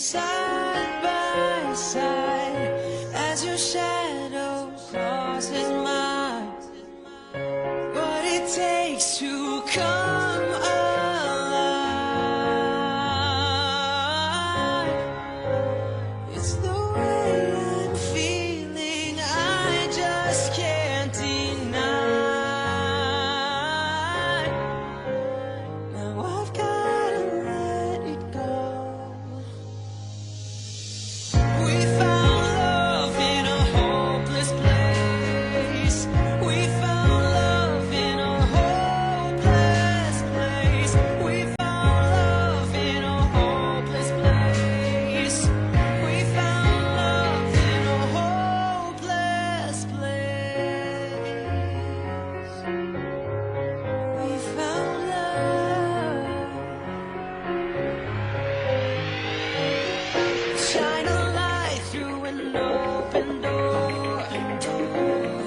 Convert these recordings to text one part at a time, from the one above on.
side by side as your shadow crosses mine. What it takes to come alive. It's the way I'm feeling, I just can't deny. Now I've gotta let it go. We found love in a hopeless place. We found love in a hopeless place. We found love in a hopeless place. We found love in a hopeless place. We found love. Shine a light through an open door.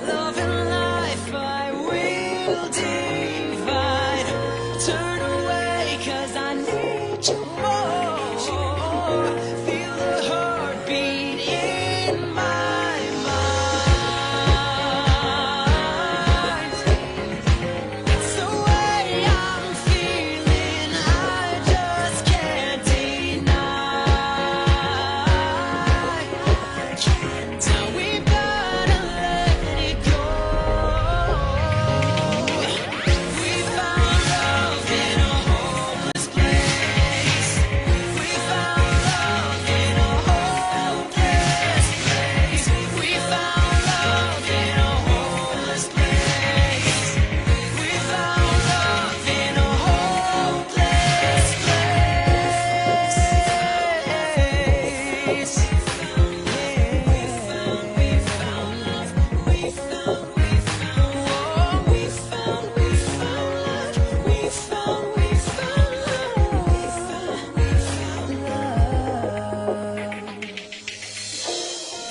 Love and life I will divide. Turn away 'cause I need you more. Feel the heartbeat in my mind. It's the way I'm feeling, I just can't deny. Now we gotta let it go. We found love in a hopeless place. We found love in a hopeless place. We found love in a hopeless place. We found love in a hopeless place.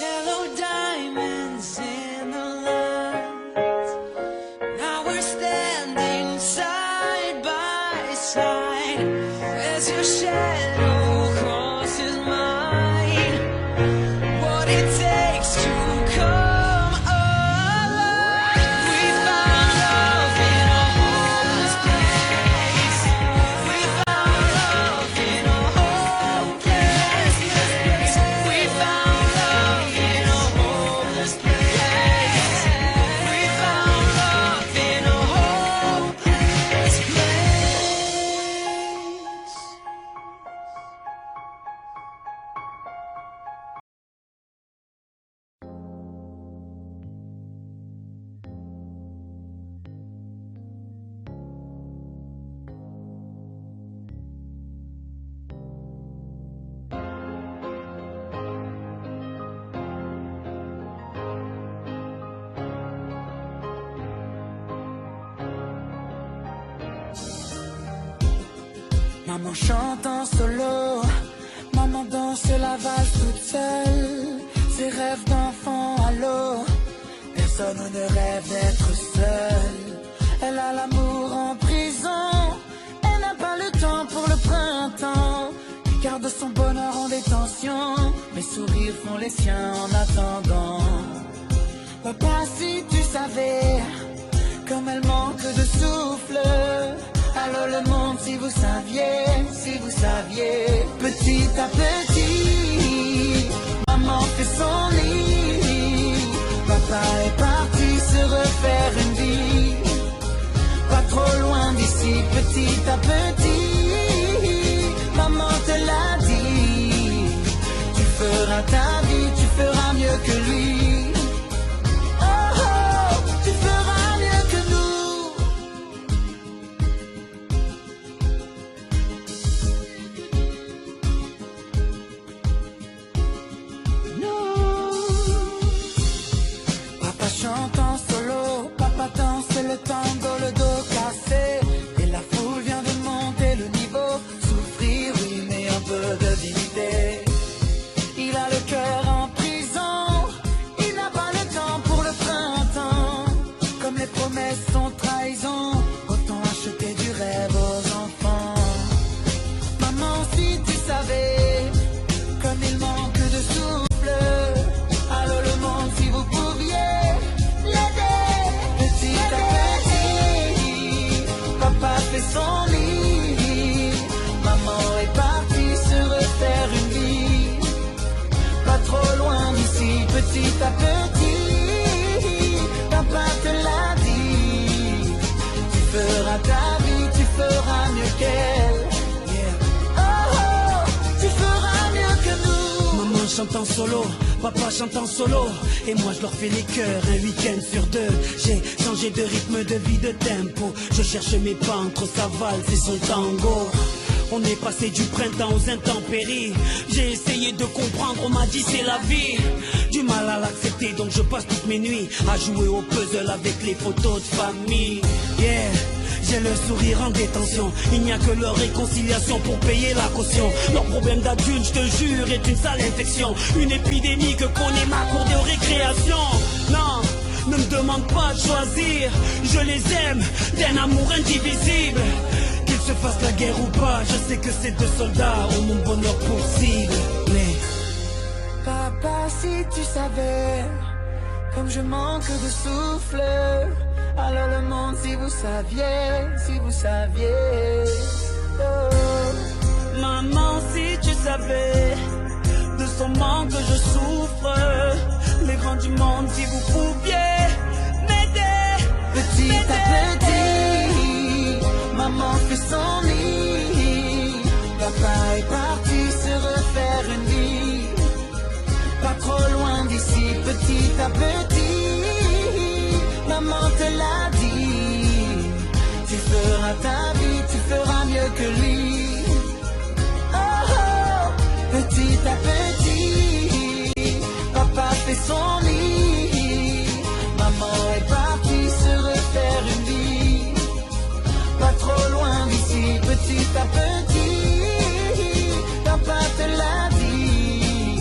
Yellow diamonds in the light. Now we're standing side by side as your shadow crosses mine. What it takes to come alive. We found love in a hopeless place. We found love in a hopeless place. We found love in a hopeless place. We found love in a hopeless place. Maman chante en solo, maman danse la valse toute seule. Ses rêves d'enfant à l'eau, personne ne rêve d'être seul. Elle a l'amour en prison, elle n'a pas le temps pour le printemps. Elle garde son bonheur en détention, mes sourires font les siens en attendant. Papa, si tu savais comme elle manque de souffle. Allô le monde, si vous saviez, petit à petit, maman fait son lit. Papa est parti se refaire une vie, pas trop loin d'ici, petit à petit, maman te l'a dit. Tu feras ta vie, tu feras mieux que lui. Oh oh, tu feras mieux que nous. Papa chante en solo, papa danse le tango, le dos cassé. Et la foule vient de monter le niveau. Souffrir, oui, mais un peu de dignité. Il a le cœur en prison chante en solo, papa chante en solo. Et moi je leur fais les chœurs un week-end sur deux. J'ai changé de rythme, de vie, de tempo. Je cherche mes pas entre sa valse et son tango. On est passé du printemps aux intempéries. J'ai essayé de comprendre, on m'a dit c'est la vie. Du mal à l'accepter, donc je passe toutes mes nuits à jouer au puzzle avec les photos de famille. Yeah, j'ai le sourire en détention. Il n'y a que leur réconciliation pour payer la caution. Leur problème d'adulte, je te jure, est une sale infection. Une épidémie que connaît ma cour de récréation. Non, ne me demande pas de choisir. Je les aime d'un amour indivisible. Qu'ils se fassent la guerre ou pas, je sais que ces deux soldats ont mon bonheur pour cible. Mais papa, si tu savais comme je manque de souffle. Alors le monde, si vous saviez, si vous saviez. Oh. Maman, si tu savais de son manque je souffre. Les grands du monde, si vous pouviez m'aider. Petit à petit, maman fait son lit. Papa est parti se refaire une vie. Pas trop loin d'ici, petit à petit. Maman te l'a dit. Tu feras ta vie, tu feras mieux que lui. Oh oh, petit à petit, papa fait son lit. Maman est partie se refaire une vie. Pas trop loin d'ici, petit à petit. Papa te l'a dit.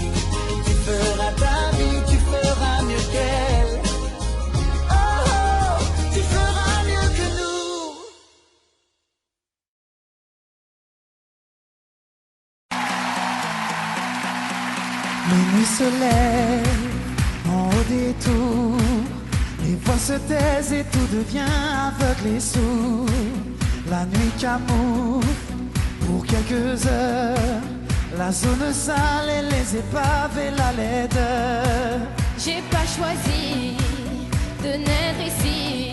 Tu feras ta vie, tu feras mieux qu'elle. Oh oh, tu feras mieux que nous. Les nuits se lèvent en haut des tours. Les voix se taisent et tout devient aveugle et sourd. La nuit camoufle pour quelques heures la zone sale et les épaves et la laideur. J'ai pas choisi de naître ici.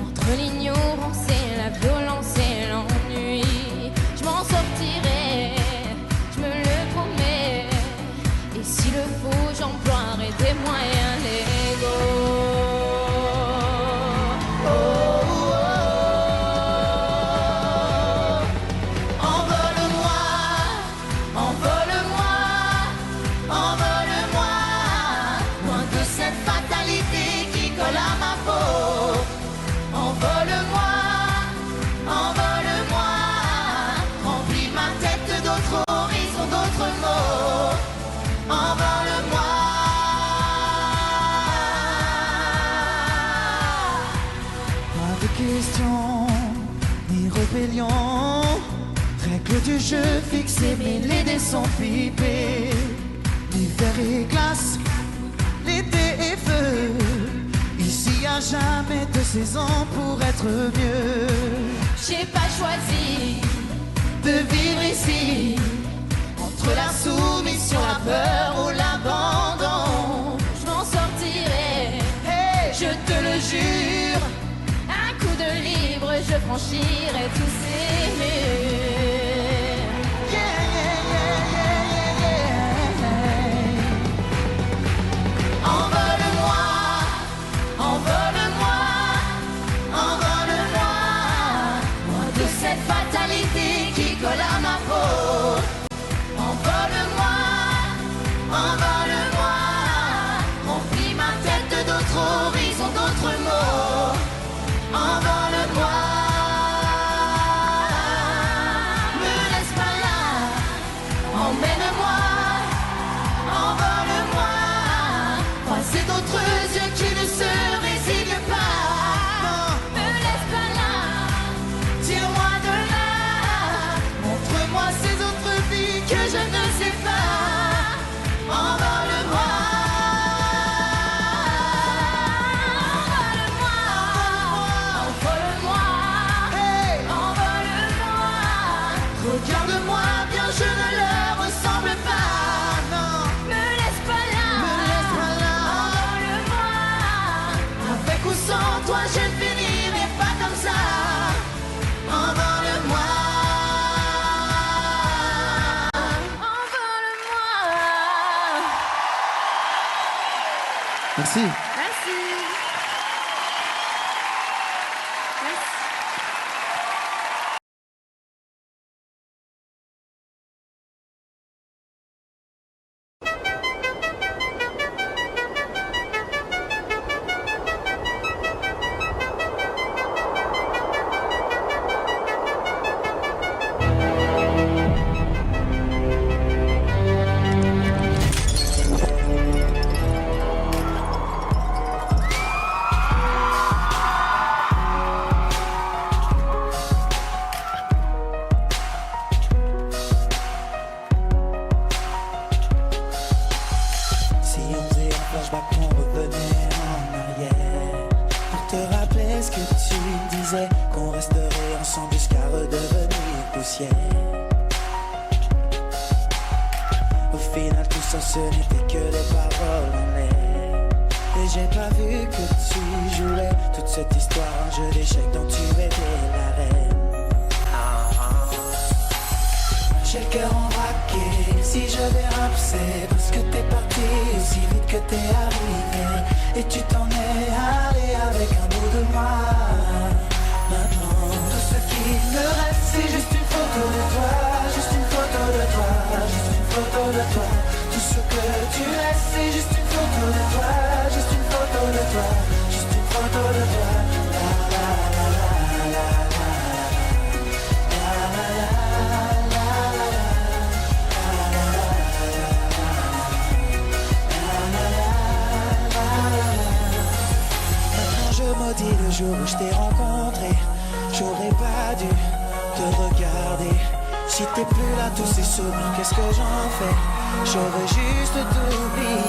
Entre l'ignorance et la violence et l'ennui, je m'en sortirai, je me le promets. Et s'il le faut, j'emploierai des moyens légaux. Ni rébellion, règles du jeu fixées, mais les dés sont pipés. L'hiver est glace, l'été est feu. Ici y a jamais de saison pour être mieux. J'ai pas choisi de vivre ici, entre la soumission, la peur ou l'abandon. Je m'en sortirai, hey, je te le jure. Je franchirai tous ces murs. Yeah, yeah, yeah, yeah, yeah. Envole-moi, envole-moi, envole-moi, loin de cette fatalité qui colle à ma peau. Envole-moi, envole-moi, remplis ma tête d'autres horizons, d'autres mots. Envole-moi. Emmène-moi, envole-moi, croiser d'autres yeux qui ne se résignent pas. Me laisse pas là, tire-moi de là, montre-moi ces autres vies que je ne sais pas. Envole-moi, envole-moi, hey, envole-moi, regarde-moi bien, je ne le ressemble pas, non, me laisse pas là, envole-moi, avec ou sans toi je ne finirai pas comme ça, envole-moi, envole-moi. Merci. Merci. Merci. Si on faisait un flashback, qu'on revenait en arrière pour te rappeler ce que tu disais, qu'on resterait ensemble jusqu'à redevenir poussière. Au final tout ça ce n'était que des paroles en l'air. Et j'ai pas vu que tu jouais toute cette histoire, un jeu d'échecs dont tu étais la reine. J'ai le cœur embraqué, si je dérape c'est parce que t'es parti aussi vite que t'es arrivé. Et tu t'en es allé avec un bout de moi. Maintenant tout ce qui me reste c'est juste une photo de toi. Juste une photo de toi, juste une photo de toi. Tout ce que tu laisses c'est juste une photo de toi. Juste une photo de toi, juste une photo de toi. La la la la la la. La la la. Je maudis le jour où je t'ai rencontré. J'aurais pas dû te regarder. Si t'es plus là, tous ces souvenirs, qu'est-ce que j'en fais? J'aurais juste t'oublier.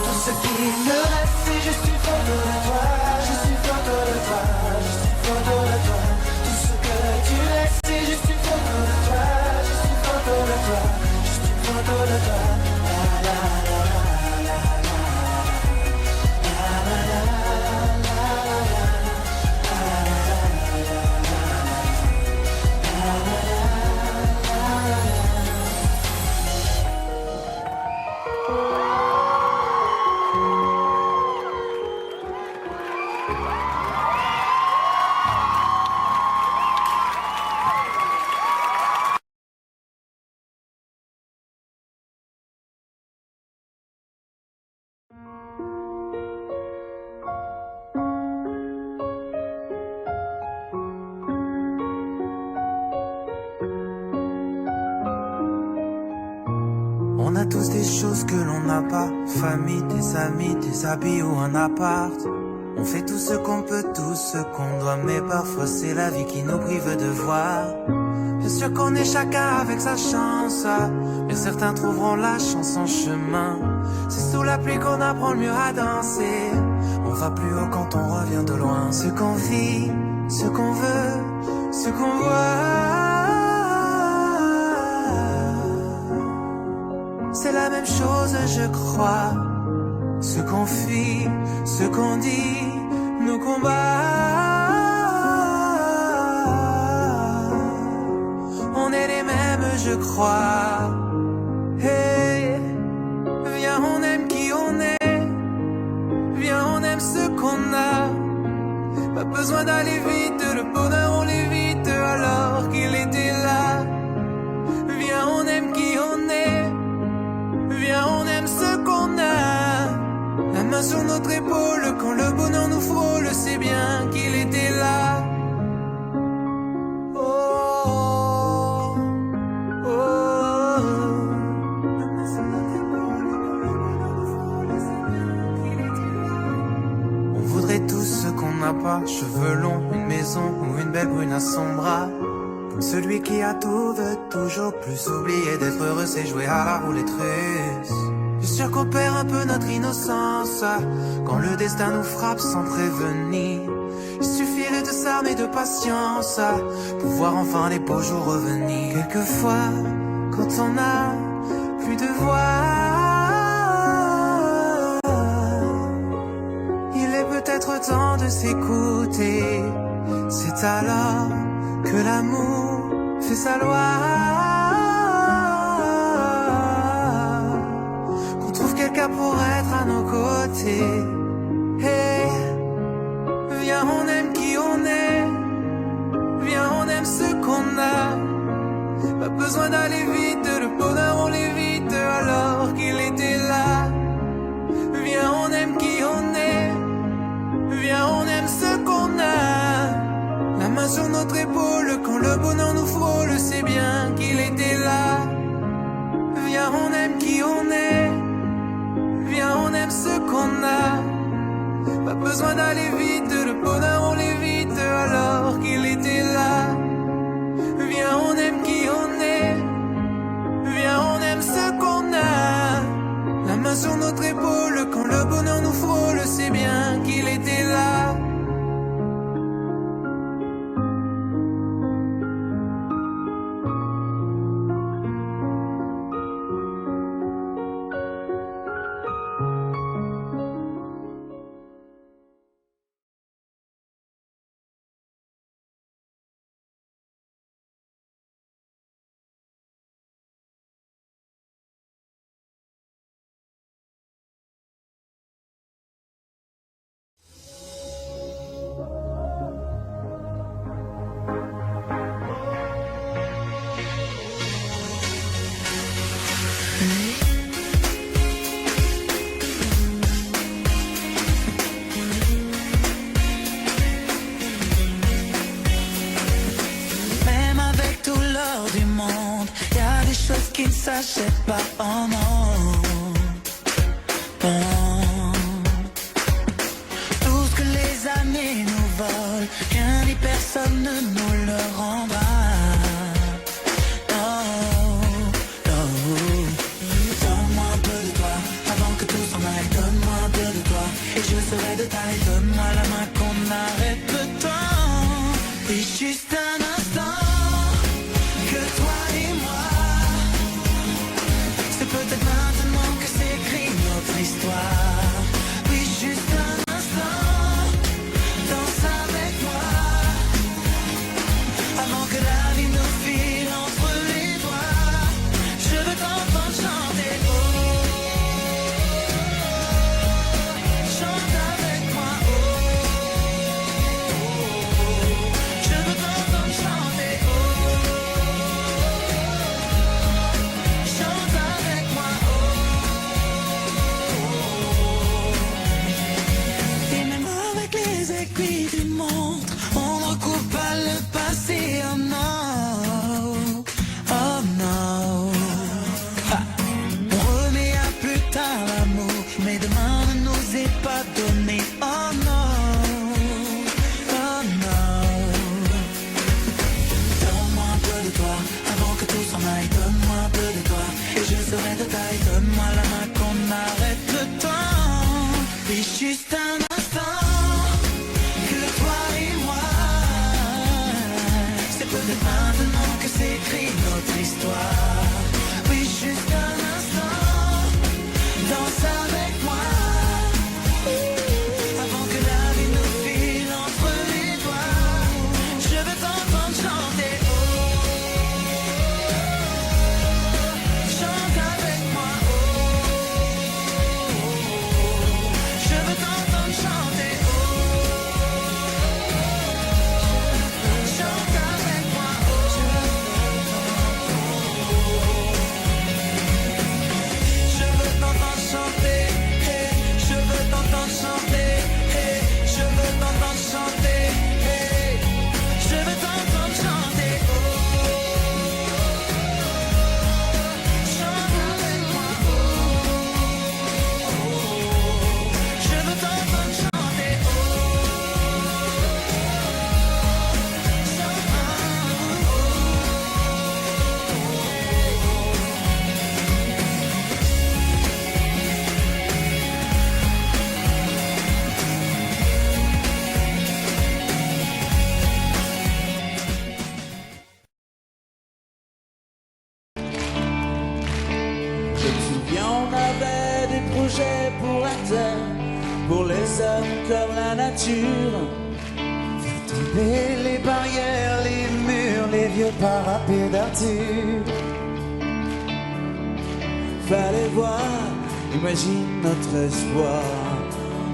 Tout ce qui me reste, c'est juste une photo de toi. Juste une photo de toi. Juste une photo de toi. Tout ce que tu laisses, c'est juste une photo de toi. Juste une photo de toi. Juste une photo de toi. La la la la la la. La la la la. On a tous des choses que l'on n'a pas, famille, des amis, des habits ou un appart. On fait tout ce qu'on peut, tout ce qu'on doit, mais parfois c'est la vie qui nous prive de voir. Bien sûr qu'on est chacun avec sa chance, mais certains trouveront la chance en chemin. C'est sous la pluie qu'on apprend le mieux à danser. On va plus haut quand on revient de loin. Ce qu'on vit, ce qu'on veut, ce qu'on voit, c'est la même chose, je crois. Ce qu'on fuit, ce qu'on dit, nos combats, on est les mêmes, je crois. Hey, viens, on aime qui on est. Viens, on aime ce qu'on a. Pas besoin d'aller vite, le bonheur on l'évite alors qu'il était là. Viens, on aime qui on est. Viens, on aime ce qu'on a. La main sur notre épaule, quand le bonheur nous frôle, c'est bien qu'il était là. Oh, oh, oh. La main sur notre épaule, quand le bonheur nous frôle, c'est bien qu'il était là. On voudrait tous ce qu'on n'a pas, cheveux longs, une maison ou une belle brune à son bras. Comme celui qui a tout veut toujours plus. Oublier d'être heureux, c'est jouer à la roulette russe. Bien sûr qu'on perd un peu notre innocence quand le destin nous frappe sans prévenir. Il suffirait de s'armer de patience pour voir enfin les beaux jours revenir. Quelquefois, quand on a plus de voix, il est peut-être temps de s'écouter. C'est alors que l'amour fait sa loi, qu'on trouve quelqu'un pour être à nos côtés. Hey, viens, on aime qui on est. Viens, on aime ce qu'on a. Pas besoin d'aller vite, le bonheur on l'évite alors qu'il était là. Viens, on aime qui on est. Viens, on aime ce qu'on a. La main sur notre épaule quand le bonheur nous frôle, c'est bien qu'il était là. Viens, on aime qui on est. Viens, on aime ce qu'on a. Pas besoin d'aller vite, le bonheur on l'évite alors qu'il était là. Viens, on aime qui on est. Viens, on aime ce qu'on a. La main sur notre épaule quand le bonheur nous frôle, c'est bien qu'il était là. Même avec tout l'or du monde, y a des choses qui ne s'achètent pas, oh non. Oh. Tout ce que les années nous volent, rien ni personne ne nous le rendra. Donne-moi un peu de toi, avant que tout s'en aille. Donne-moi un peu de toi, et je serai de taille. Donne-moi la main qu'on arrête le temps. Et juste un instant, que toi et moi. C'est peut-être maintenant que s'écrit notre histoire. Oui, juste un instant, danse avec moi. Avant que la vie nous file entre les doigts. Je veux t'entendre chanter. Oh, chante avec moi. Oh, je veux t'entendre chanter. Oh, chante avec moi. Oh, et même avec les aiguilles d'une montre, on ne recoupe pas le passé. Oh non, oh non. Ha. On remet à plus tard l'amour, mais demain ne nous est pas donné. Oh non, oh non. Donne-moi un peu de toi, avant que tout s'en aille. Donne-moi un peu de toi, et je serai de taille. Donne-moi la main qu'on arrête le temps. Et juste un instant, que toi et moi. C'est peut-être maintenant que s'écrit notre histoire. Oui, juste un instant, danse avec moi. Avant que la vie nous file entre les doigts. Je veux t'entendre chanter. Oh, chante avec moi. Oh, je veux t'entendre chanter. Oh, chante avec moi. Oh, je veux t'entendre chanter. Hey, je veux t'entendre chanter. Hey, je veux t'entendre chanter. Hey, je veux t'entendre chanter. Oh, chante avec moi. Oh, je veux t'entendre chanter. Oh, Je me souviens, on avait des projets pour la terre, pour les hommes comme la nature. Faire tomber les barrières, les murs, les vieux parapets d'Arthur. Fallait voir, imagine notre espoir.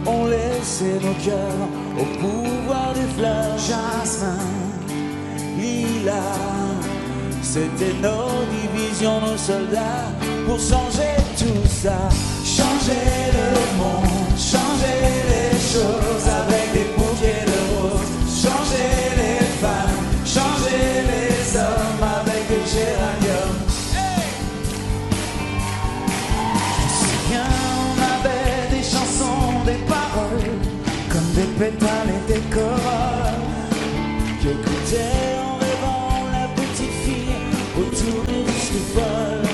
on laissait nos cœurs au pouvoir des fleurs. Jasmin, Lila, c'était nos divisions, nos soldats, pour changer tout ça. Changer le monde, changer les choses avec des bouquets de roses. Changer les femmes, changer les hommes avec des géraniums. on avait des chansons, des paroles, comme des pétales et des corolles. J'écoutais en rêvant la petite fille autour des risques folles.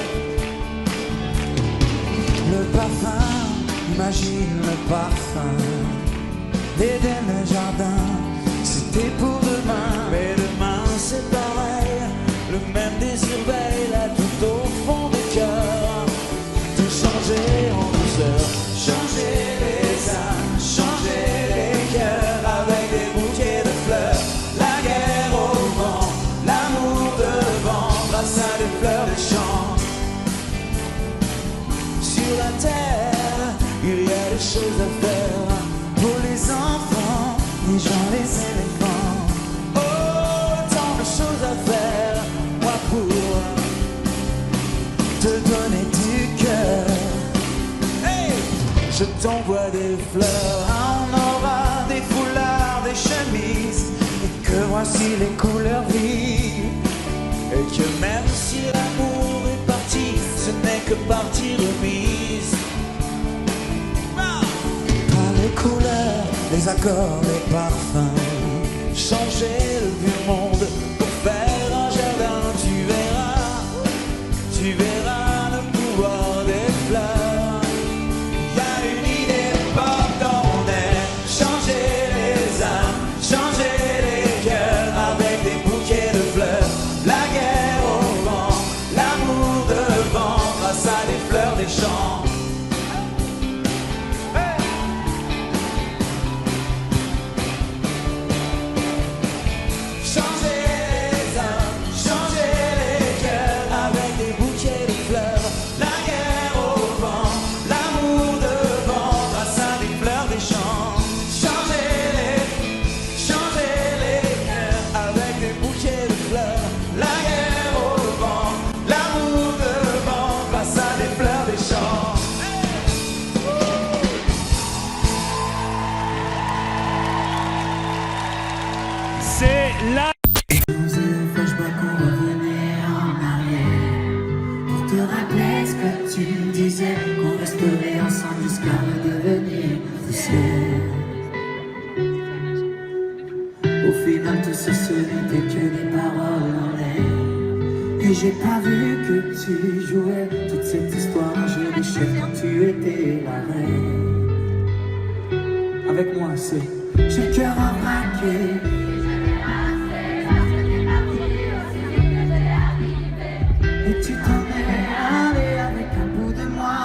Le parfum, imagine le parfum, l'Éden, le jardin, c'était pour demain. Mais demain c'est pareil, le même désir veille là tout au fond du cœur. Tout changer en douceur, changer les âmes, changer les cœurs avec des bouquets de fleurs. La guerre au vent, l'amour devant, grâce à des fleurs des champs. Sur la terre, il y a des choses à faire Pour les enfants, les gens, les éléphants. Oh, tant de choses à faire, moi pour te donner du cœur. hey, je t'envoie des fleurs. On aura des foulards, des chemises, et que voici les couleurs vives. Et que même si l'amour est parti, ce n'est que partie remise. Par les couleurs, les accords, les parfums. Changer le vieux monde pour faire un jardin, tu verras le pouvoir des fleurs. Y a une idée forte dans mon air, changer les âmes, changer les cœurs avec des bouquets de fleurs. La guerre au vent, l'amour devant, grâce à des fleurs des champs. Changer les âmes, changer les cœurs avec des bouquets de fleurs. La guerre au vent, l'amour devant, grâce à des fleurs des champs. Changer les cœurs avec des bouquets de fleurs. La guerre au vent, l'amour devant, grâce à des fleurs des champs. C'est la Flashback, on revenait en arrière pour te rappeler ce que tu me disais, qu'on resterait ensemble jusqu'à redevenir poussière. Au final, tout ça ce n'était que des paroles en l'air. Et j'ai pas vu que tu jouais toute cette histoire en jeu d'échecs quand tu étais la reine. Avec moi, c'est j'ai le cœur en braqué. Et tu t'en es allé avec un bout de moi.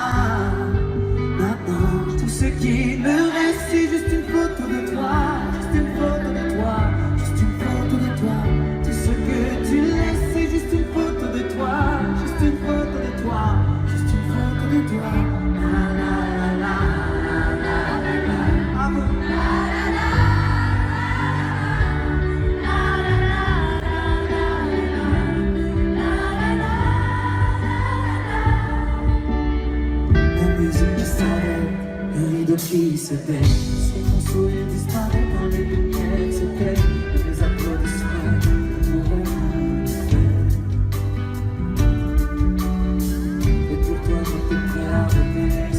Maintenant, tout ce qui me reste, c'est juste une photo de toi. Juste une photo de toi. Juste une photo de toi. Tout ce que tu laisses, c'est juste une photo de toi. Juste une photo de toi. Juste une photo de toi. La la la la la la la. Bravo. Qui se baisse, c'est ton sourire disparaît dans les lumières s'éteignent, les applaudissements n'auront rien fait. Et pour toi j'étais prêt à reconnaître,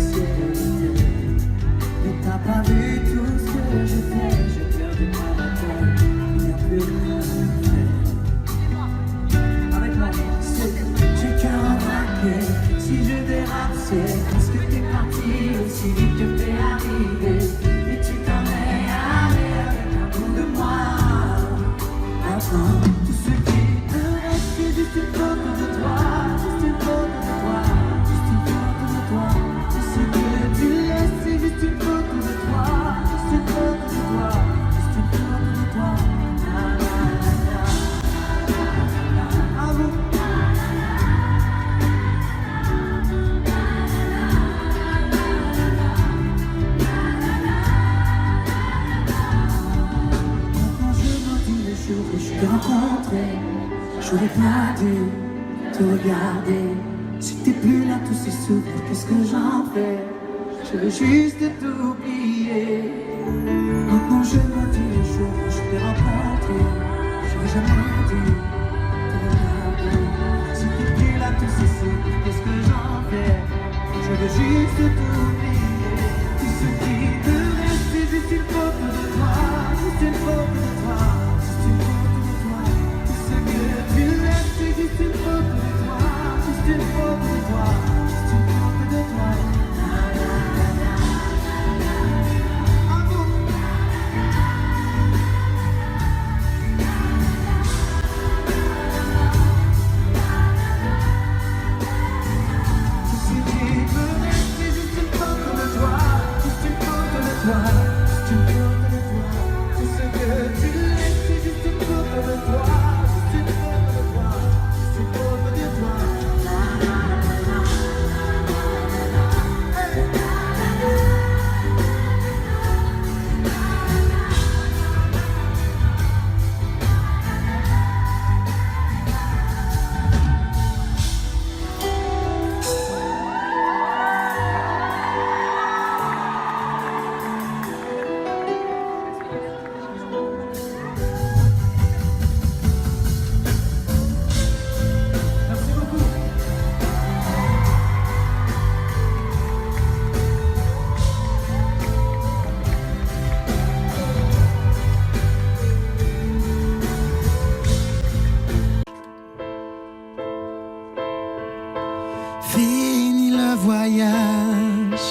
mais t'as pas vu tout ce que j'ai fait, j'ai perdu ma bataille, il n'y a plus rien à faire. Avec moi, c'est que j'ai le cœur en braqué, si je dérape c'est parce que t'es parti aussi vite que t'es arrivé. Et tu pas dû te regarder. Si t'es plus là, tous ces souvenirs, qu'est-ce que j'en fais? Je veux juste t'oublier. Maintenant je me dis le jour où je t'ai rencontré, j'aurais jamais dû te regarder. Si t'es plus là, tous ces souvenirs, qu'est-ce que j'en fais? Je veux juste t'oublier. Tout ce qui te reste, c'est juste une photo de toi, juste une photo de toi, juste une photo de toi. Tout ce que tu laisses, c'est juste une photo de toi, juste une photo de toi, juste une photo de toi. Fini le voyage,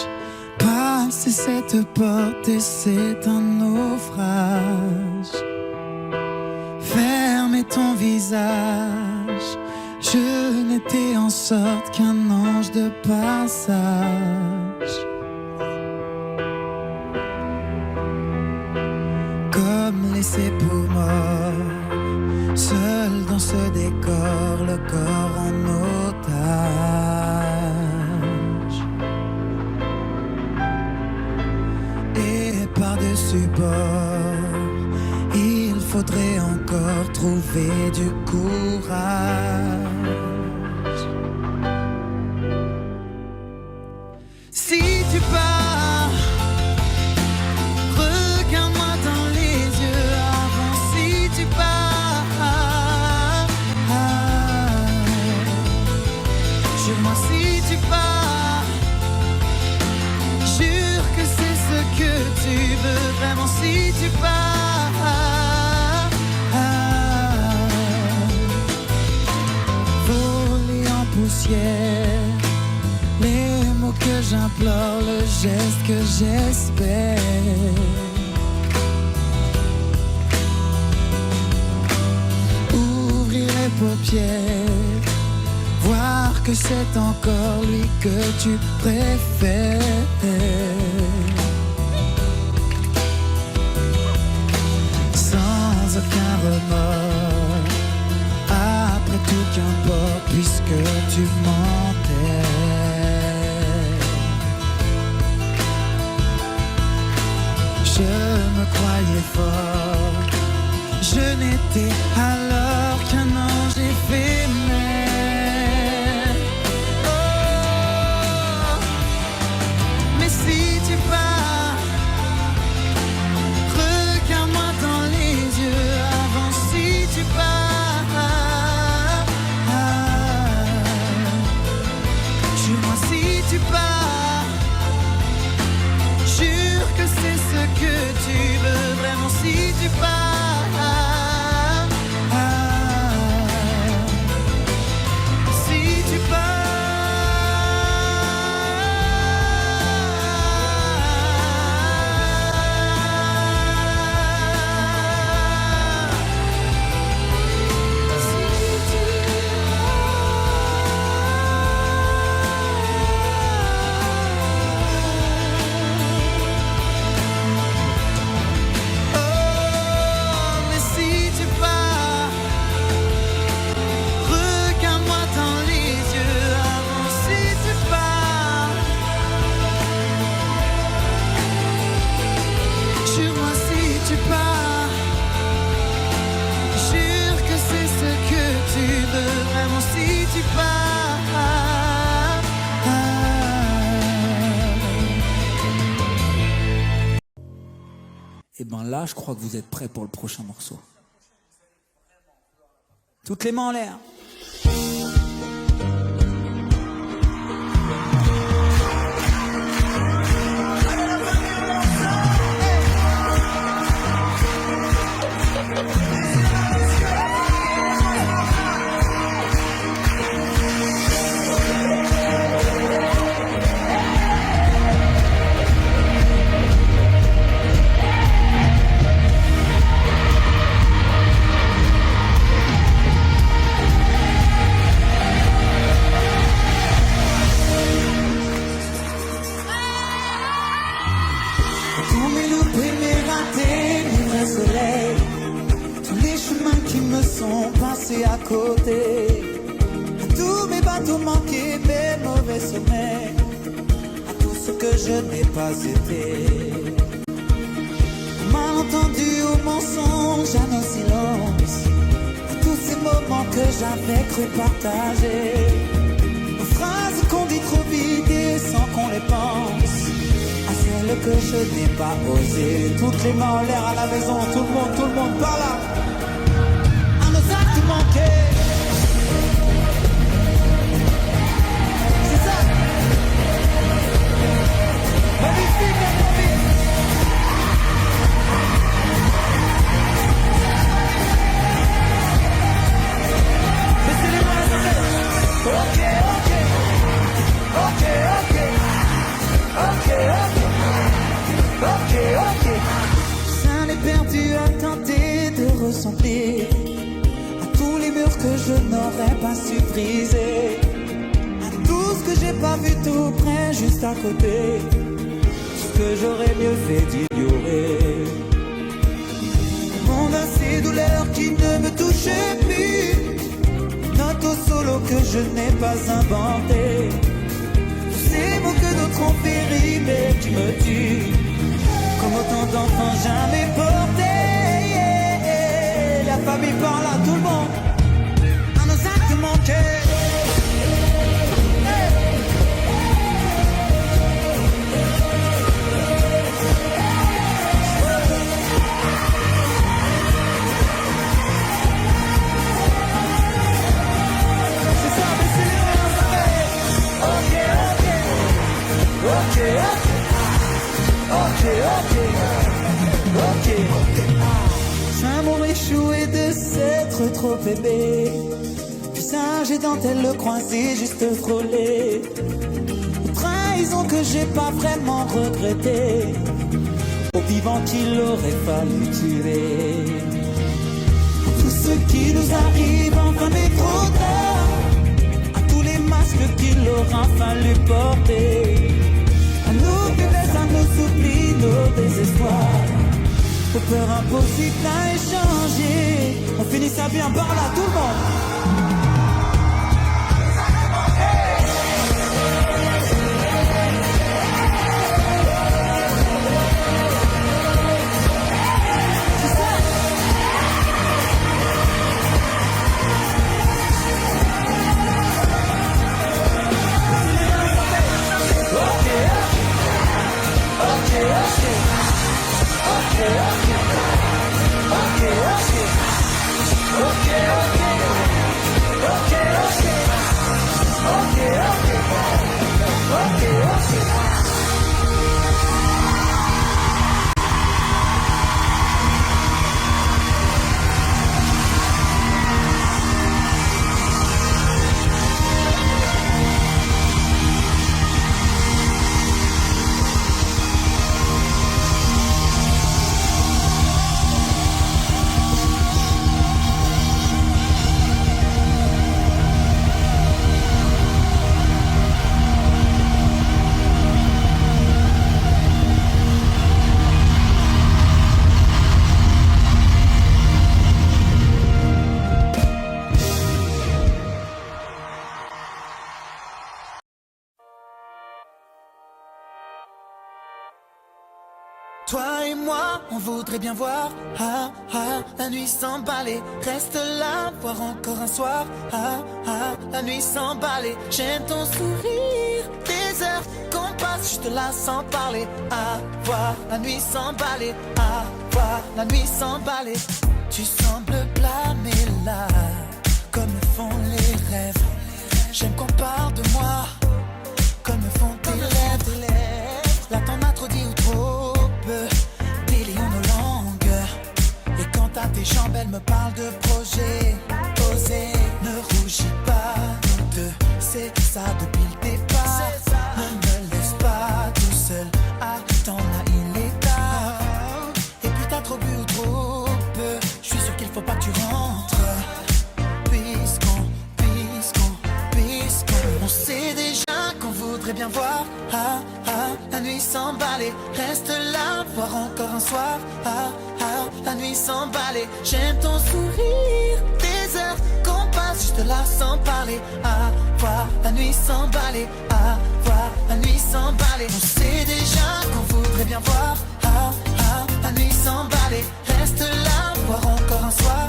passer cette porte et c'est un naufrage. Fermez ton visage, je n'étais en sorte qu'un ange de passage. Comme laissé pour mort, seul dans ce décor, le corps en otage. Et par-dessus bord, il faudrait encore trouver du courage. Si tu pars, regarde-moi dans les yeux avant. Si tu pars, jure-moi si tu pars, jure que c'est ce que tu veux vraiment. Si tu pars, voler en poussière, les mots que j'implore, le geste que j'espère. Ouvrir les paupières, voir que c'est encore lui que tu préfères. Sans aucun remords, après tout qu'importe puisque tu mentais. Je me croyais fort, je n'étais alors qu'un ange éphémère. Oh, mais si tu pars, regarde-moi dans les yeux avant. Si tu pars, jure-moi si tu pars, jure que c'est ce que tu veux vraiment. Si tu pars, si tu là, je crois que vous êtes prêts pour le prochain morceau. Toutes les mains en l'air. Tous mes loupés, mes ratés, mes vrais soleils, tous les chemins qui me sont passés à côté, à tous mes bateaux manqués, mes mauvais sommeils, à tout ce que je n'ai pas été, au malentendu, au mensonge, à nos silences, à tous ces moments que j'avais cru partager, aux phrases qu'on dit trop vite et sans qu'on les pense, celle que je n'ai pas osé. Toutes les mains en l'air à la maison, tout le monde par là. À nos actes manqués. C'est ça. Magnifique, magnifique. Laissez les mains à la tête. Ok, ok. Ok, ok. Ok, ok. Ok, ok. Ça n'est perdu à tenter de ressembler à tous les murs que je n'aurais pas su briser, à tout ce que j'ai pas vu tout près, juste à côté, ce que j'aurais mieux fait d'ignorer. Mon ces douleurs qui ne me touchaient plus, note au solo que je n'ai pas inventé, ces mots que d'autres ont péri mais qui me tuent. Comme autant d'enfants jamais portés, la famille par là, tout le monde, à nos actes manqués. C'est ça, mais c'est les mains. Ok, ok, ok, ok. Ok, ok, ok. C'est un mot échoué de s'être trop aimé. Visage et dentelle le croisé, juste frôlé. Trahison que j'ai pas vraiment regretté. Au vivant qu'il aurait fallu tuer. Tout ce qui nous arrive enfin n'est trop tard. À tous les masques qu'il aura fallu porter. À nos faiblesses, à nos oublis, nos désespoirs, aux peurs impossibles à échanger. On finit ça bien par là, tout le monde. Toi et moi, on voudrait bien voir la nuit s'emballer. Reste là, voir encore un soir la nuit s'emballer. J'aime ton sourire, tes heures qu'on passe juste là sans parler. À voir la nuit s'emballer, à voir la nuit s'emballer. Tu sembles blâmer là, comme le font les rêves. J'aime qu'on parle de moi, comme le font tes lèvres. Là t'en as trop dit ou trop peu, délions nos langues. Et quant à tes jambes, elles me parlent de projet. Osez, ne rougis pas, nous deux, c'est ça depuis le départ. Ne me laisse pas tout seul, attends là il est tard. Et puis t'as trop bu ou trop peu, je suis sûr qu'il faut pas que tu rentres. Puisqu'on on sait déjà qu'on voudrait bien voir la nuit s'emballer. Reste là, voir encore un soir la nuit s'emballer. J'aime ton sourire, des heures qu'on passe juste là sans parler. Voir la nuit s'emballer, voir la nuit s'emballer. On sait déjà qu'on voudrait bien voir la nuit s'emballer. Reste là, voir encore un soir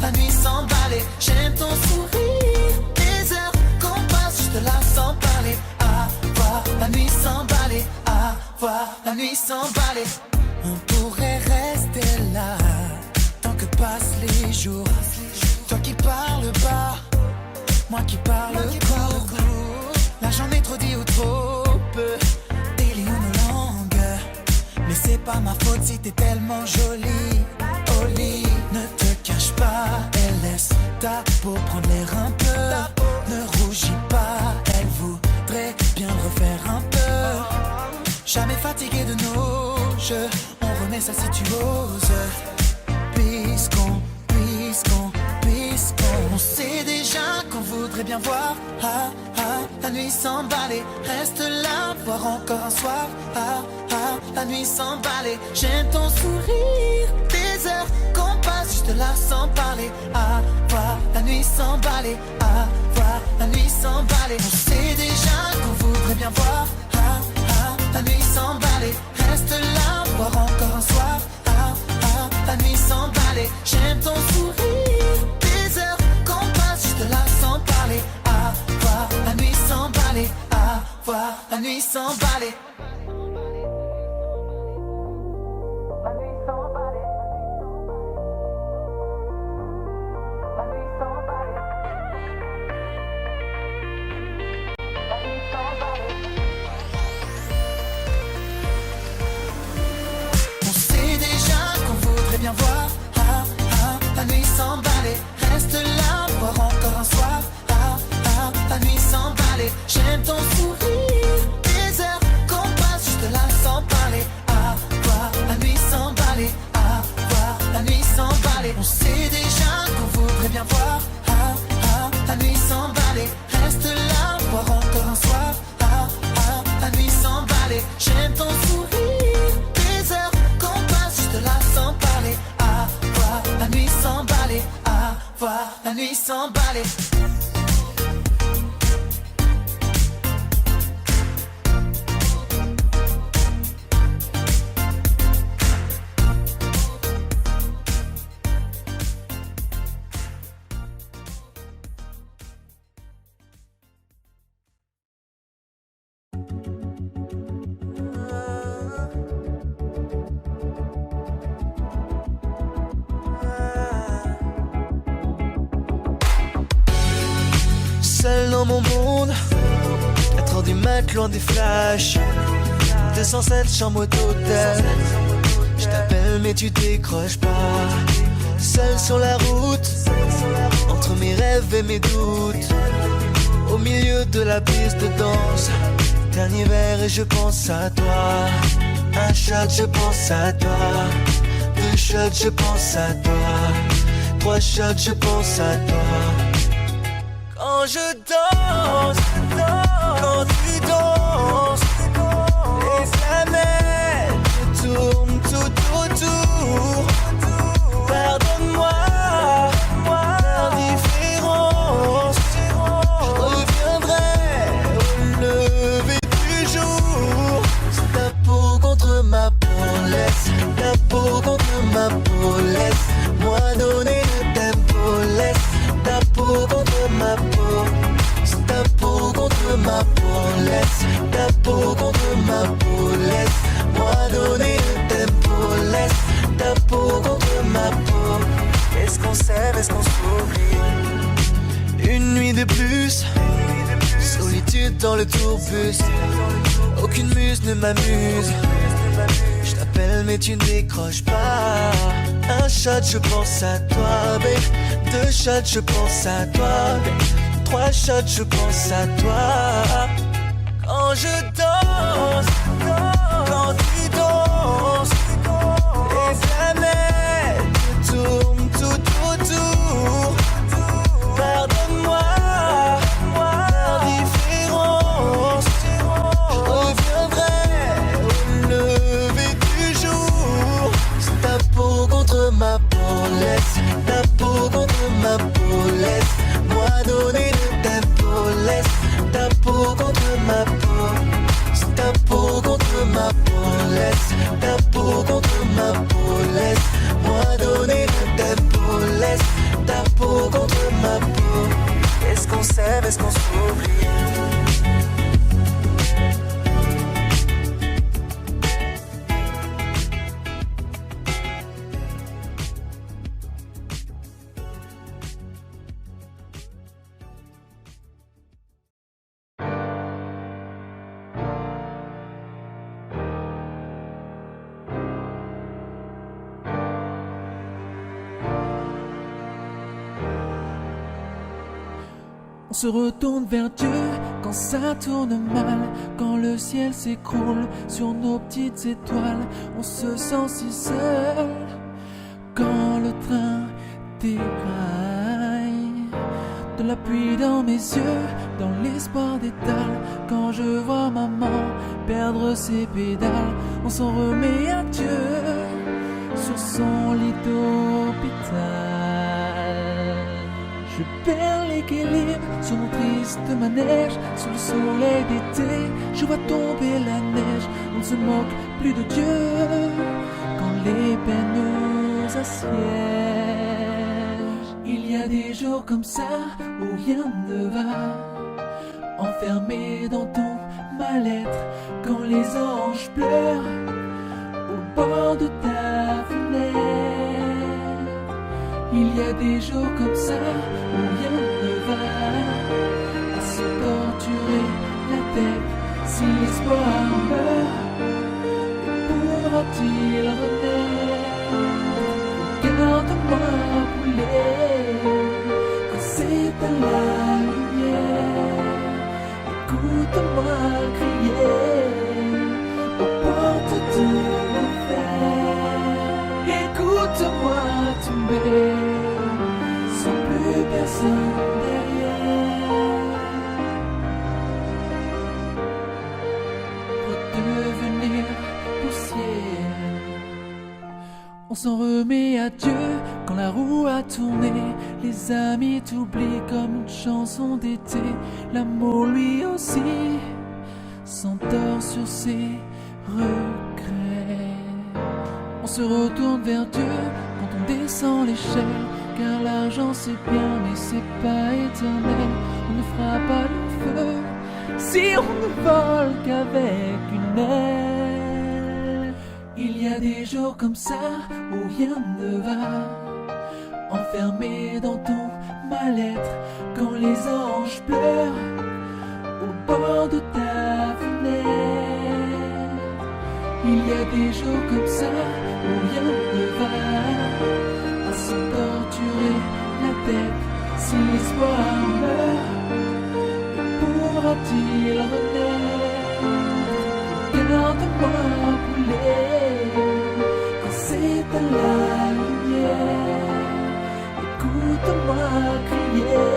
la nuit s'emballer. J'aime ton sourire, des heures qu'on passe juste là sans parler. Voir la nuit s'emballer, voir la nuit s'emballer. On pourrait rester là tant que passent les jours. Toi qui parles bas, moi qui parle court. Là j'en ai trop dit ou trop peu, délions nos langues. Mais c'est pas ma faute si t'es tellement jolie. Au lit, ne te cache pas et laisse ta peau prendre l'air un peu. Ne rougis pas, elle voudrait bien le refaire un peu. Jamais fatigué de nos jeux, on remet ça si tu oses. Puisqu'on on sait déjà qu'on voudrait bien voir la nuit s'emballer. Reste là, voir encore un soir la nuit s'emballer. J'aime ton sourire, des heures qu'on passe juste là sans parler. Voir la nuit s'emballer, voir la nuit s'emballer. On sait déjà qu'on voudrait bien voir la nuit s'emballer. Reste là, voir encore un soir la nuit s'emballer. J'aime ton sourire, des heures qu'on passe juste là sans parler. Voir la nuit s'emballer, voir la nuit s'emballer. Bien voir la nuit s'emballer. Reste là, voir encore un soir la nuit s'emballer. J'aime ton sourire, des heures qu'on passe juste là sans parler. Voir la nuit s'emballer, voir la nuit s'emballer. On sait déjà qu'on voudrait bien voir la nuit s'emballer. Reste là, voir encore un soir la nuit s'emballer. J'aime ton sourire, des heures qu'on passe juste là sans parler. Voir la nuit s'emballer, voir la nuit s'emballer. Seul dans mon monde, 4h du mat, loin des flashs. 207 chambres d'hôtel. Je t'appelle mais tu décroches pas. Seul sur la route, entre mes rêves et mes doutes. Au milieu de la piste de danse, dernier verre et je pense à toi. Un shot, je pense à toi. 2 shots, je pense à toi. 3 shots, je pense à toi. Quand je danse, quand tu danses, les flamèches tournent tout autour. Pardonne-moi l'indifférence, je reviendrai au lever du jour. C'est ta peau contre ma peau, laisse ta peau contre ma peau, laisse-moi donner le tempo, laisse ta peau contre ma peau, c'est ta peau contre ma peau, dans le tourbus, aucune muse ne m'amuse. Je t'appelle mais tu ne décroches pas. Un shot je pense à toi, babe. 2 shots je pense à toi, babe. 3 shots je pense à toi. Quand je danse, quand tu danses, les planètes tournent tout autour. Pardonne-moi l'indifférence, je reviendrai au lever du jour. C'est ta peau contre ma peau, laisse ta peau contre ma peau, laisse-moi donner de ta peau, laisse ta peau contre ma peau. C'est ta peau contre ma peau, laisse ta peau contre ma peau, laisse-moi donner de ta peau, laisse ta peau contre ma peau. Est-ce qu'on s'aime, est-ce qu'on s'oublie? On se retourne vers Dieu quand ça tourne mal, quand le ciel s'écroule sur nos petites étoiles. On se sent si seul quand le train déraille. De la pluie dans mes yeux, dans l'espoir d'étale. Quand je vois maman perdre ses pédales, on s'en remet à Dieu sur son lit d'hôpital. Je perds l'équilibre sur mon triste manège. Sous le soleil d'été, je vois tomber la neige. On ne se moque plus de Dieu quand les peines nous assiègent. Il y a des jours comme ça où rien ne va, enfermé dans ton mal-être. Quand les anges pleurent au bord de ta fenêtre. Il y a des jours comme ça où rien ne va, à se torturer la tête. Si l'espoir meurt, pourra-t-il renaître? Regarde-moi brûler quand c'est à la lumière. Écoute-moi crier aux portes de l'enfer. Écoute-moi tomber sans plus personne derrière. Redevenir poussière. On s'en remet à Dieu quand la roue a tourné. Les amis t'oublient comme une chanson d'été. L'amour lui aussi s'endort sur ses regrets. On se retourne vers Dieu quand on descend l'échelle, car l'argent c'est bien mais c'est pas éternel. On ne fera pas le feu si on ne vole qu'avec une aile. Il y a des jours comme ça où rien ne va, enfermé dans ton mal-être. Quand les anges pleurent au bord de ta fenêtre. Il y a des jours comme ça où rien ne va, à se torturer la tête. Si l'espoir meurt, pourra-t-il renaître? Regarde-moi brûler quand c'est à la lumière. Écoute-moi crier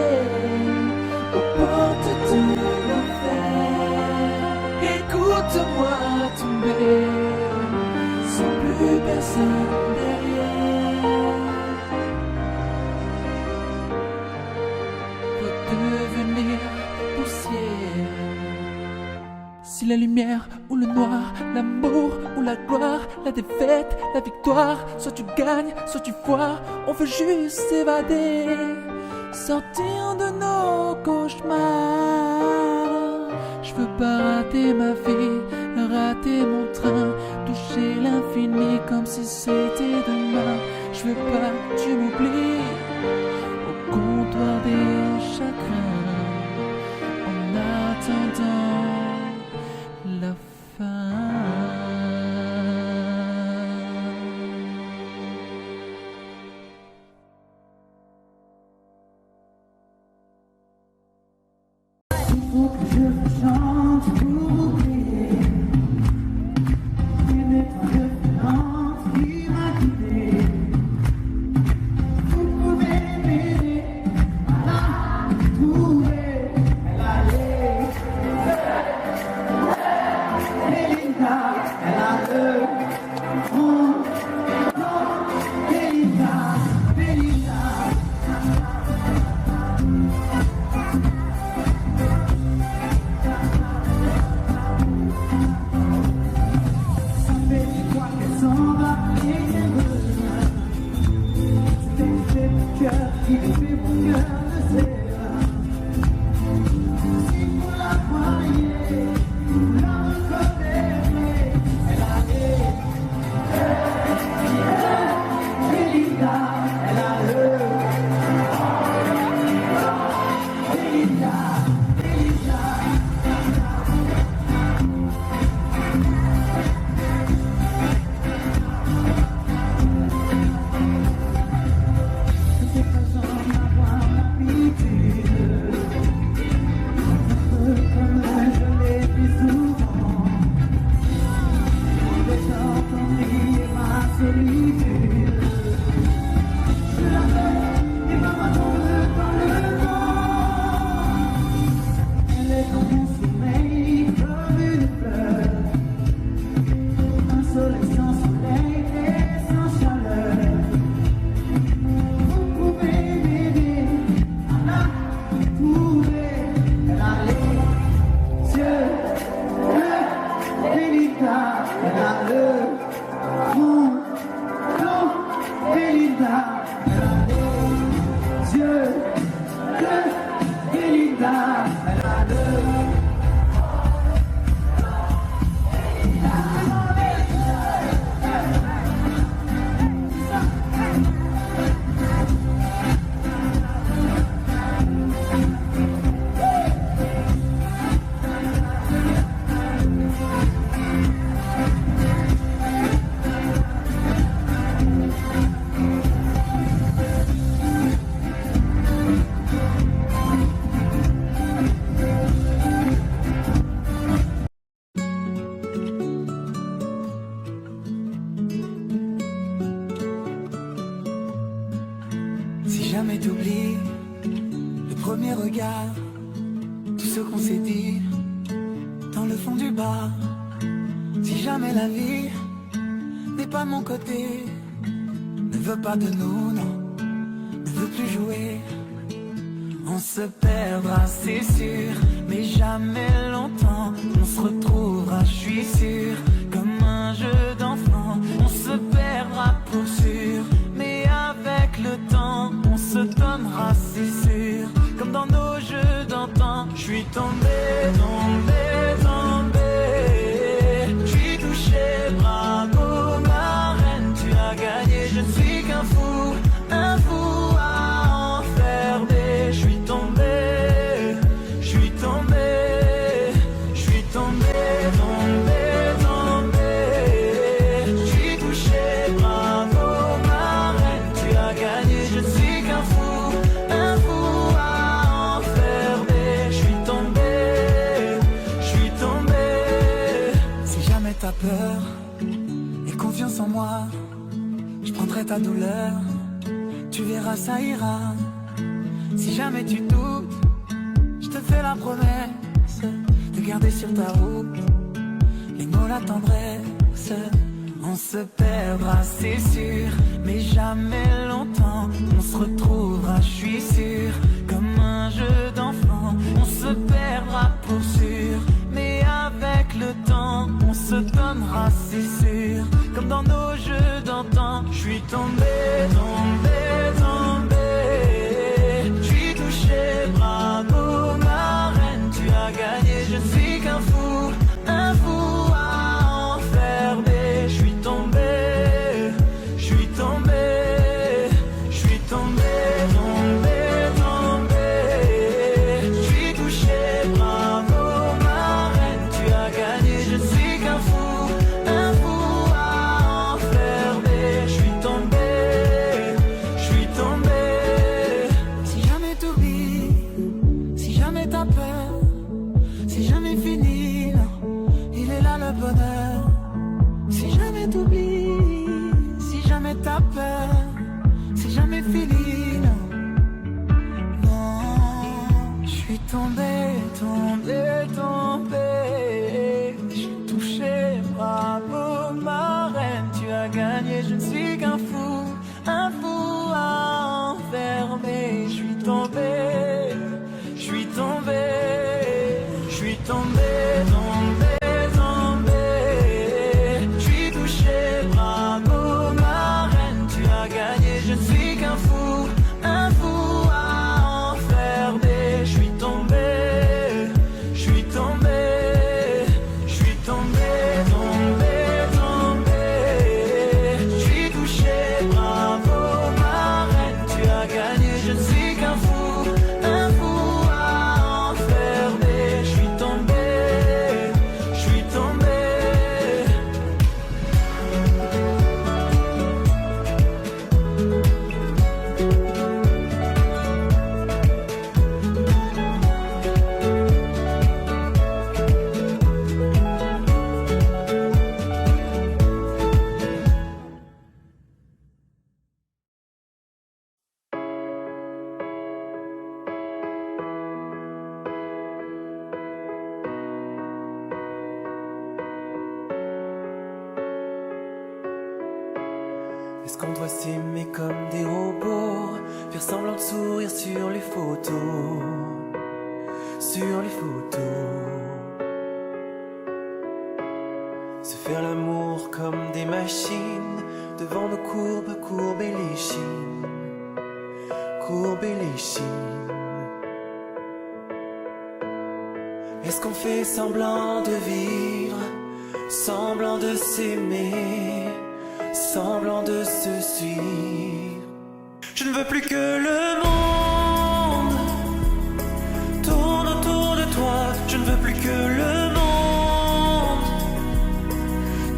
aux portes de l'enfer. Écoute-moi tomber sans plus personne derrière. Redevenir poussière. Si la lumière ou le noir, l'amour ou la gloire, la défaite, la victoire, soit tu gagnes, soit tu foires, on veut juste s'évader, sortir de nos cauchemars. Je veux pas rater ma vie, rater mon train, toucher l'infini comme si c'était demain. Je veux pas que tu m'oublies au comptoir des chagrins. En attendant faut que je chante pour oublier. Et mes trois références qui m'a quitté. Vous pouvez m'aider à la trouver. Elle a les Belinda, elle a le nom. Belinda, Belinda. Ça fait 10 fois qu'elle s'en va et qu'elle revient. C'est mon cœur qui fait mon cœur de serre. Si vous la voyez, vous la reconnaîtrez. Elle a les Belinda, elle a le Belinda, Belinda. C'est pas sans avoir l'habitude. Comme je l'ai dit souvent, les gens t'ennuient ma solitude. Je l'appelle et maman tombe dans le vent. Elle est dans mon sommeil comme une fleur. Un soleil sans soleil et sans chaleur. Vous pouvez m'aider à la trouver. Elle a les yeux bleus, Belinda. Elle a le front blanc, Belinda. Elle a les yeux bleus, Belinda. Elle a le Si jamais t'oublies le premier regard, tout ce qu'on s'est dit dans le fond du bar. Si jamais la vie n'est pas de mon côté, ne veut pas de nous, non, ne veut plus jouer. On se perdra, c'est sûr, mais jamais longtemps. On se retrouvera, je suis sûr, comme un jeu d'enfant. On se perdra pour sûr, mais avec le temps, on se donnera, c'est sûr, comme dans nos jeux d'antan. Je suis tombé, tombé, tombé. Je suis touché, bravo ma reine, tu as gagné. Je ne suis qu'un fou à enfermer. Je suis tombé, je suis tombé, je suis tombé, tombé, tombé. Je suis touché, bravo ma reine, tu as gagné. Je ne suis qu'un fou à enfermer. Je suis tombé, je suis tombé. Si jamais t'as peur et confiance en moi, je prendrai ta douleur, tu verras ça ira. Si jamais tu doutes, je te fais la promesse de garder sur ta route les mots, la tendresse. On se perdra, c'est sûr, mais jamais longtemps. On se retrouvera, je suis sûr, comme un jeu d'enfant. On se perdra pour sûr, mais avec le temps, on se donnera, c'est sûr, comme dans nos jeux d'antan. Je suis tombé, tombé, tombé. Je suis touché, bravo ma reine, tu as gagné. Je ne suis qu'un fou à enfermer. Je suis tombé, je suis tombé, je suis tombé, tombé, tombé. Je suis touché, bravo ma reine, tu as gagné. Je ne suis qu'un fou à enfermer. Je suis tombé, je suis tombé. Si jamais t'oublies, si jamais t'as peur jamais fini, non. Il est là le bonheur. Si jamais t'oublies, si jamais t'as peur, c'est jamais fini, non. Non, je suis tombé, tombé, tombé. Je suis touché, bravo ma reine, tu as gagné, je ne suis qu'un fou à enfermer. Je suis tombé, je suis tombé, je suis tombé, tombé, tombé. Je suis touché, bravo ma reine, tu as gagné, je ne suis qu'un fou à enfermer. Je suis tombé, je suis tombé, je suis tombé, tombé, tombé. Je suis touché, bravo ma reine, tu as gagné, je ne suis qu'un fou à enfermer. Je suis tombé, je suis tombé. Est-ce qu'on doit s'aimer comme des robots, faire semblant de sourire sur les photos, sur les photos, se faire l'amour comme des machines, devant nos courbes, courber les chines, courber les chines. Est-ce qu'on fait semblant de vivre, semblant de s'aimer, semblant de se suivre? Je ne veux plus que le monde tourne autour de toi. Je ne veux plus que le monde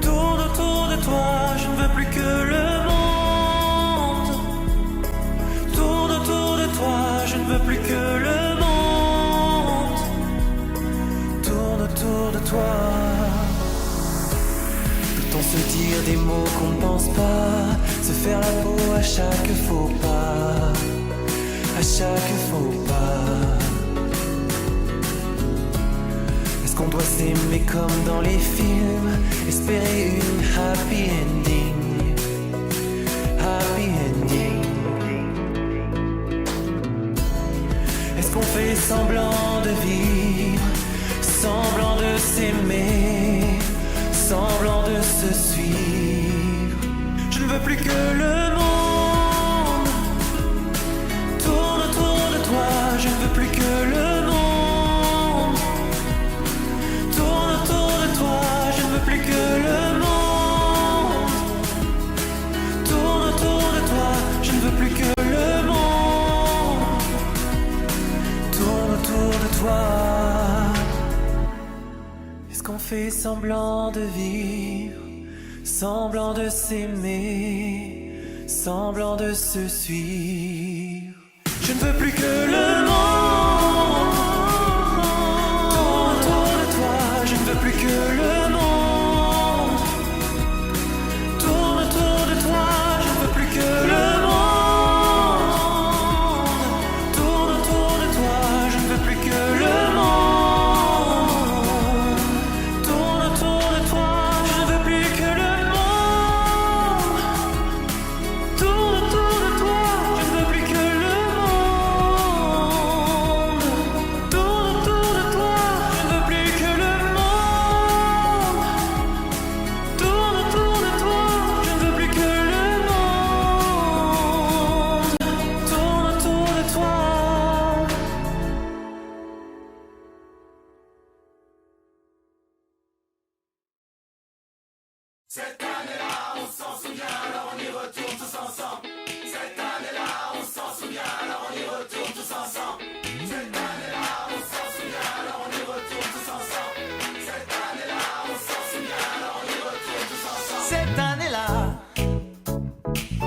tourne autour de toi. Je ne veux plus que le monde tourne autour de toi. Je ne veux plus que le monde tourne autour de toi. Peut-on se dire des mots qu'on ne pense pas, se faire la peau à chaque faux pas, à chaque faux pas? Est-ce qu'on doit s'aimer comme dans les films, espérer une happy ending, happy ending? Est-ce qu'on fait semblant de vivre, semblant de s'aimer, semblant de se suivre? Je ne veux plus que le monde tourne autour de toi. Je ne veux plus que le monde tourne autour de toi. Je ne veux plus que le monde tourne autour de toi. Je ne veux plus que le monde tourne autour de toi. Est-ce qu'on fait semblant de vivre, semblant de s'aimer, semblant de se suivre? Je ne veux plus que le monde tourne autour de toi. Je ne veux plus que le monde tourne autour de toi. Je ne veux plus que le monde tourne autour de toi. Je ne veux plus que le monde tourne autour de toi. Je ne veux plus que le monde tourne autour de toi. Je ne veux plus que le monde tourne autour de toi. Je ne veux plus que le monde tourne autour de toi. Je ne veux plus que le monde tourne autour de toi. Cette année-là,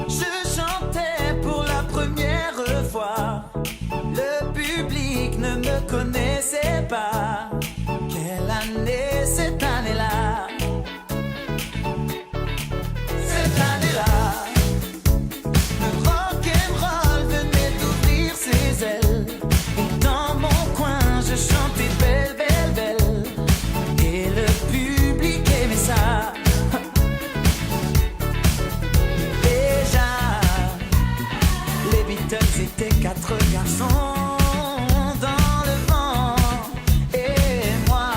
je chantais pour la première fois. Le public ne me connaissait pas. Quelle cette année-là. Cette année-là, le rock'n'roll venait d'ouvrir ses ailes. Et dans mon coin, je chantais belle, belle, belle. Et le public aimait ça. Déjà, les Beatles étaient 4 garçons dans le vent. Et moi,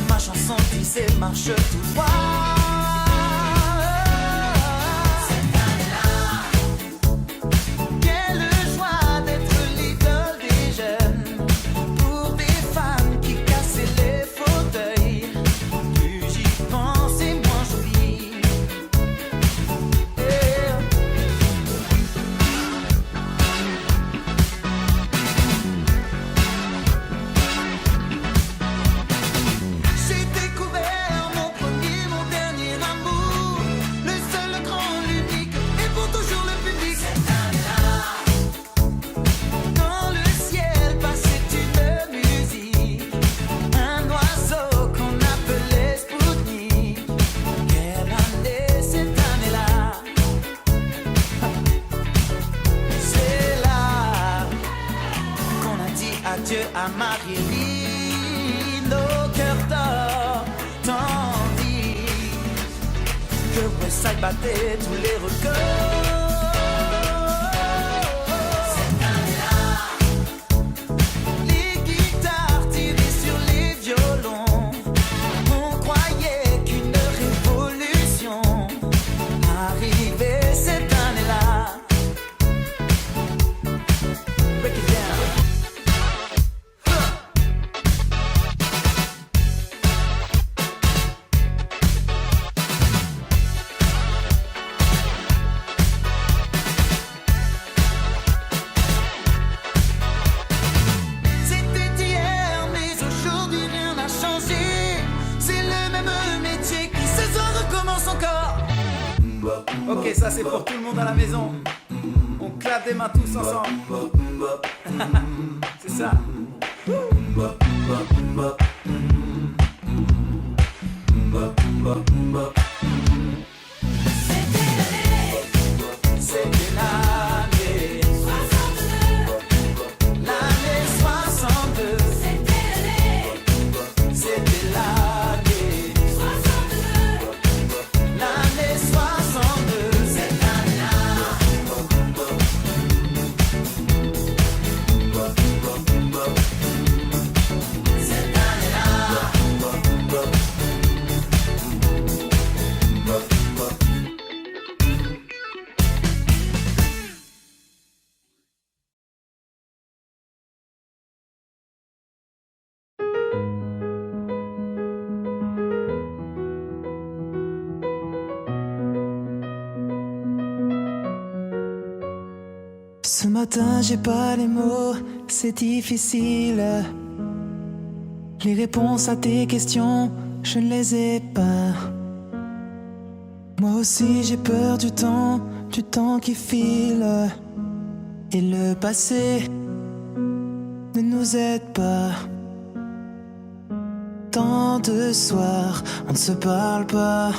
ma chanson disait marche tout droit. Adieu à Marie, nos cœurs d'or, tandis que Westside battait tous les records. Cette année-là, les guitares tirées sur les violons, on croyait qu'une révolution arrivait cette année-là. Break it down. Ok, ça c'est pour tout le monde à la maison. On clappe des mains tous ensemble. C'est ça. C'était l'année 62. L'année 62. C'était l'année 62. L'année 62. Cette année-là. Cette année-là. Ce matin, j'ai pas les mots, c'est difficile. Les réponses à tes questions, je ne les ai pas. Moi aussi, j'ai peur du temps qui file. Et le passé ne nous aide pas. Tant de soirs, on ne se parle pas.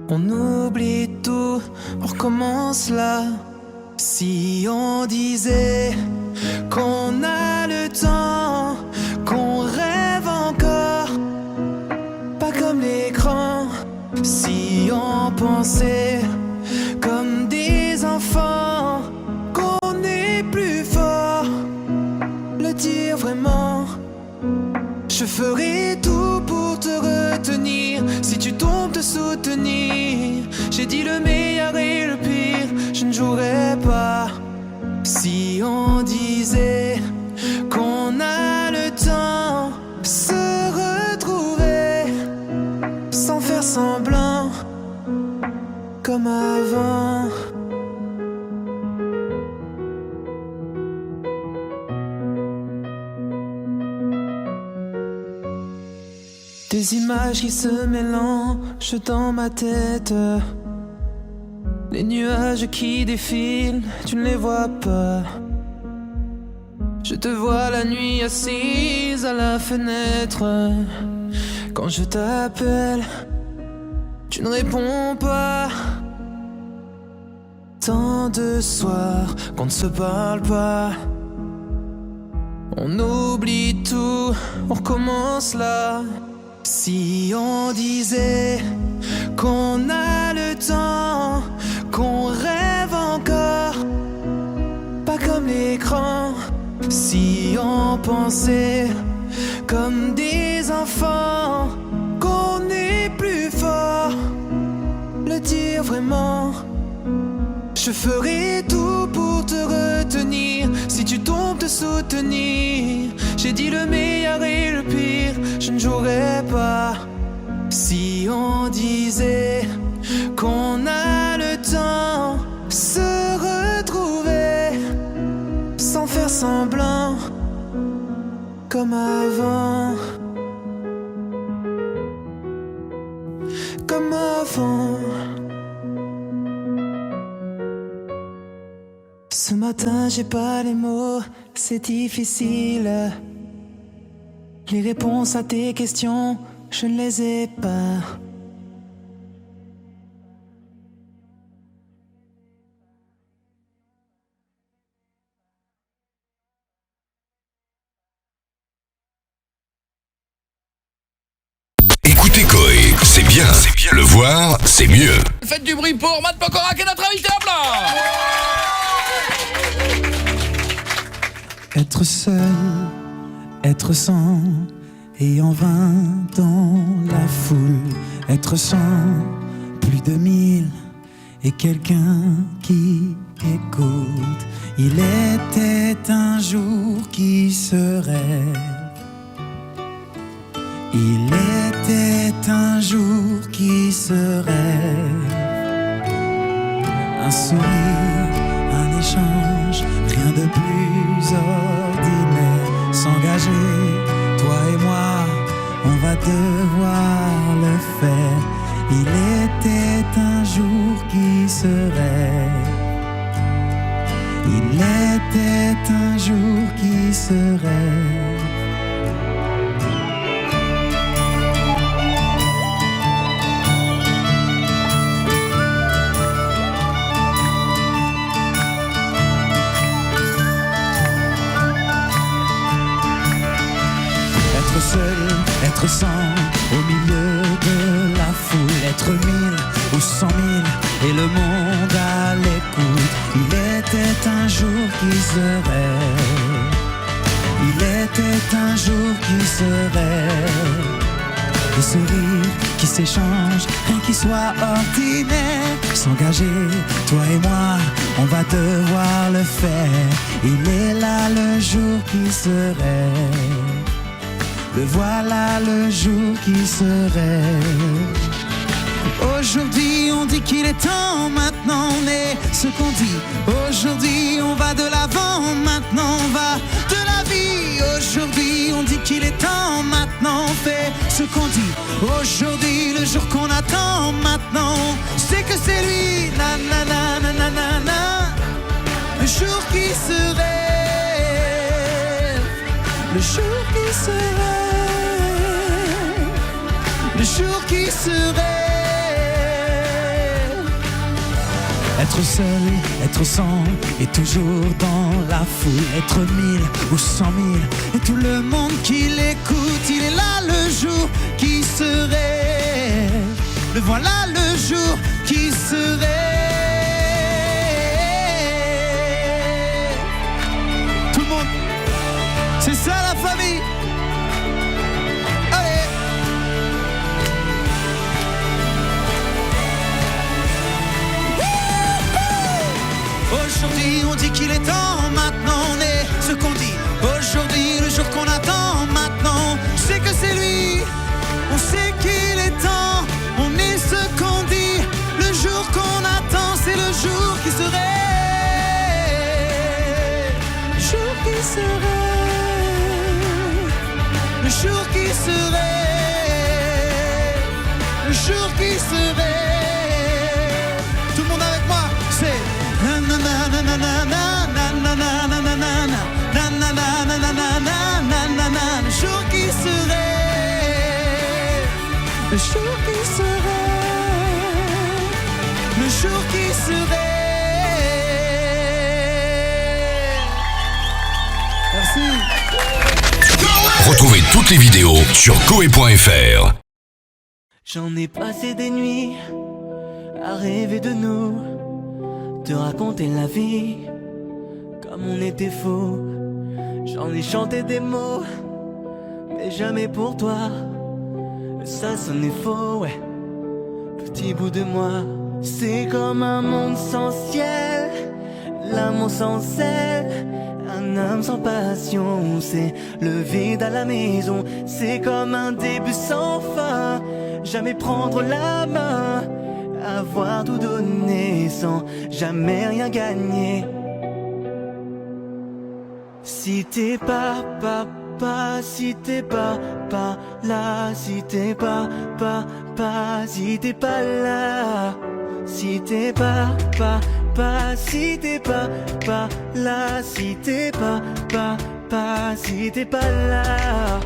On oublie tout, on recommence là. Si on disait qu'on a le temps, qu'on rêve encore, pas comme l'écran. Si on pensait comme des enfants, qu'on est plus fort, le dire vraiment. Je ferai tout pour te retenir, si tu tombes te soutenir. J'ai dit le meilleur et le pire, je ne jouerai pas. Si on disait qu'on a le temps, se retrouver sans faire semblant, comme avant. Des images qui se mélangent dans ma tête. Les nuages qui défilent, tu ne les vois pas. Je te vois la nuit assise à la fenêtre. Quand je t'appelle, tu ne réponds pas. Tant de soirs qu'on ne se parle pas. On oublie tout, on recommence là. Si on disait qu'on a le temps, qu'on rêve encore, pas comme l'écran. Si on pensait comme des enfants, qu'on est plus fort, le dire vraiment. Je ferai tout pour te retenir. Si tu tombes, te soutenir. J'ai dit le meilleur et le pire, je ne jouerai pas. Si on disait qu'on a le temps, se retrouver sans faire semblant, comme avant. Comme avant. Ce matin j'ai pas les mots, c'est difficile. Les réponses à tes questions, je ne les ai pas. Écoutez Coé, c'est bien. Le voir, c'est mieux. Faites du bruit pour Matt Pokora qui est notre invité à plat. Être seul, être sans, et en vain dans la foule. Être sans plus de 1000 et quelqu'un qui écoute. Il était un jour qui se rêve. Il était un jour qui se rêve. Un sourire, un échange, rien de plus ordinaire. S'engager, toi et moi, on va devoir le faire. Il était un jour qui se rêve. Il était un jour qui se rêve. Être seul, être sans, au milieu de la foule. Être 1000 ou 100 000 et le monde à l'écoute. Il était un jour qui se rêve. Il était un jour qui se rêve. Des sourires qui s'échangent, rien qui soit ordinaire. S'engager, toi et moi, on va devoir le faire. Il est là le jour qui se rêve. Le voilà le jour qui se rêve. Aujourd'hui on dit qu'il est temps, maintenant on est ce qu'on dit. Aujourd'hui on va de l'avant, maintenant on va de la vie. Aujourd'hui on dit qu'il est temps, maintenant on fait ce qu'on dit. Aujourd'hui le jour qu'on attend, maintenant on sait que c'est lui. Na na na na na na na. Le jour qui se rêve. Le jour qui se rêve. Le jour qui se rêve. Être seul, être sans, et toujours dans la foule. Être 1000 ou 100 000, et tout le monde qui l'écoute. Il est là le jour qui se rêve. Le voilà le jour qui se rêve. Tout le monde, c'est ça la famille. Allez. Aujourd'hui on dit qu'il est temps, maintenant on est ce qu'on dit. Aujourd'hui le jour qu'on attend, maintenant on sait que c'est lui. On sait qu'il est temps, on est ce qu'on dit. Le jour qu'on attend, c'est le jour qui se rêve. Le jour qui se rêve. Le jour qui se rêve. Le jour qui se rêve. Tout le monde avec moi, c'est na na na na na na na na na na na na na na na na jour qui serait, le jour qui serait. Merci. Retrouvez toutes les vidéos sur koé.fr. J'en ai passé des nuits à rêver de nous, te raconter la vie comme on était faux. J'en ai chanté des mots, mais jamais pour toi. Ça sonnait faux, ouais. Petit bout de moi, c'est comme un monde sans ciel, l'amour sans sel, un homme sans passion. C'est le vide à la maison, c'est comme un début sans fin. Jamais prendre la main, avoir tout donné sans jamais rien gagner. Si t'es pas si t'es pas là, si t'es pas si t'es pas là, si t'es pas si t'es pas là, si t'es pas si t'es pas là.